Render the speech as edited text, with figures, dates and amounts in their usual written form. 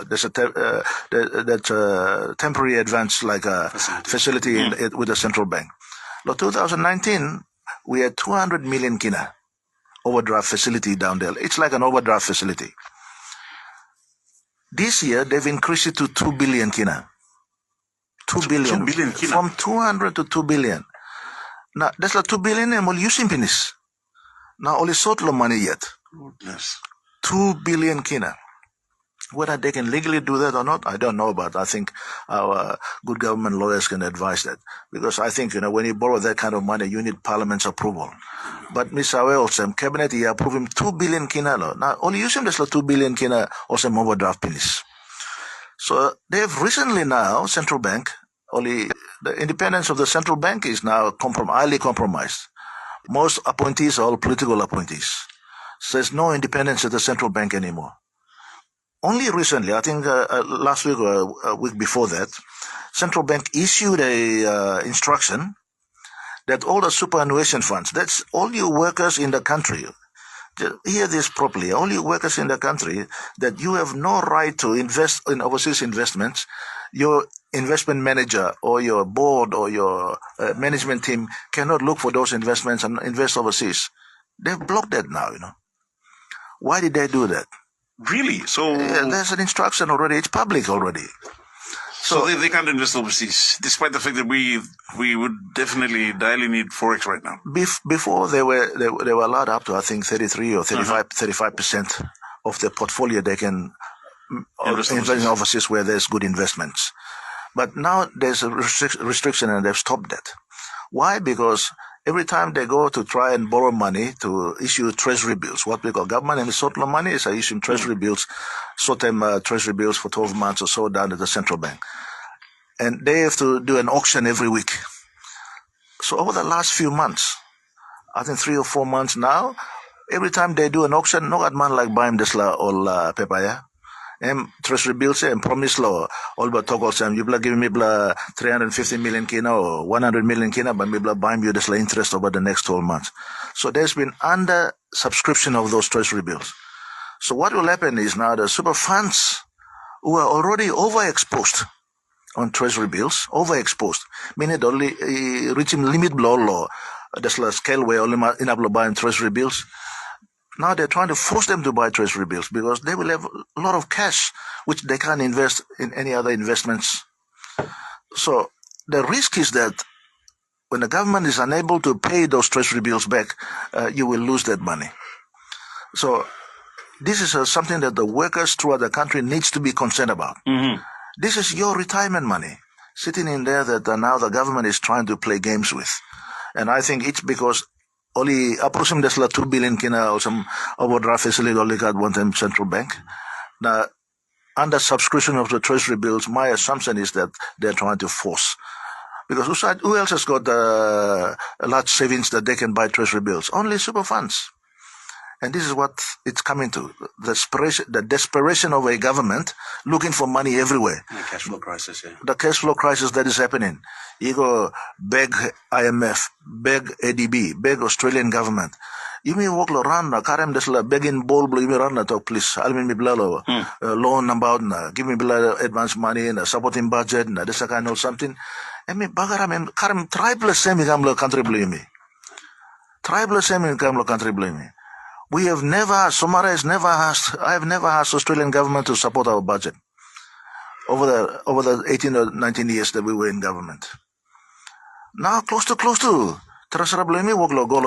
there's a temporary advance like a facility with the central bank. Now, 2019, we had 200 million kina overdraft facility down there. It's like an overdraft facility. This year, they've increased it to 2 billion kina. 2 billion. 2 billion kina. From 200 to 2 billion. Now, that's like 2 billion and only using penis. Now, only sort of money yet. Yes. 2 billion kina. Whether they can legally do that or not, I don't know, but I think our good government lawyers can advise that. Because I think, when you borrow that kind of money, you need Parliament's approval. But Mr. also, Cabinet, he approved him 2 billion kina. Now, only use him, there's 2 billion kina also overdraft penis. So, they've recently now, central bank, only the independence of the central bank is now highly compromised. Most appointees are all political appointees. So there's no independence at the central bank anymore. Only recently, I think last week or a week before that, central bank issued a instruction that all the superannuation funds, that's all you workers in the country, hear this properly, all you workers in the country, that you have no right to invest in overseas investments. Your investment manager or your board or your management team cannot look for those investments and invest overseas. They've blocked that now, Why did they do that? Really? So there's an instruction already. It's public already. So they can't invest overseas, despite the fact that we would definitely direly need forex right now. Before they were allowed up to, I think, 33 or 35% of their portfolio they can invest in overseas where there's good investments. But now there's a restriction and they've stopped that. Why? Because every time they go to try and borrow money to issue treasury bills, what we call government and sort of money is issuing treasury bills, short-term treasury bills for 12 months or so down at the central bank. And they have to do an auction every week. So over the last few months, I think 3 or 4 months now, every time they do an auction, no man like buying this or papaya. And treasury bills and promise law all but talk also you give me 350 million kina or 100 million kina but me buying you this interest over the next 12 months. So there's been under subscription of those treasury bills. So what will happen is now the super funds who are already overexposed on treasury bills, meaning only reaching limit below law. There's a scale where only enough buying treasury bills. Now they're trying to force them to buy treasury bills because they will have a lot of cash which they can't invest in any other investments. So the risk is that when the government is unable to pay those treasury bills back, you will lose that money. So this is something that the workers throughout the country needs to be concerned about. Mm-hmm. This is your retirement money sitting in there that now the government is trying to play games with. And I think it's because only approximately 2 billion kina or some overdraft facility only got one time central bank. Now, under subscription of the treasury bills, my assumption is that they're trying to force. Because who else has got large savings that they can buy treasury bills? Only super funds. And this is what it's coming to. The desperation of a government looking for money everywhere. The cash flow crisis, yeah. The cash flow crisis that is happening. You go beg IMF, beg ADB, beg Australian government. You may walk around, Karam Desla, begging ball, you may run to please, I'll me blalo, loan about, give me advance money and supporting budget, and this kind of something. I mean, Bagaram, Karam, tribal semi gamlo country blame me. Tribal semi gamlo country blame me. We have never, Somara has never asked, I have never asked Australian government to support our budget over the 18 or 19 years that we were in government. Now, close to, Terasa blame me, walk go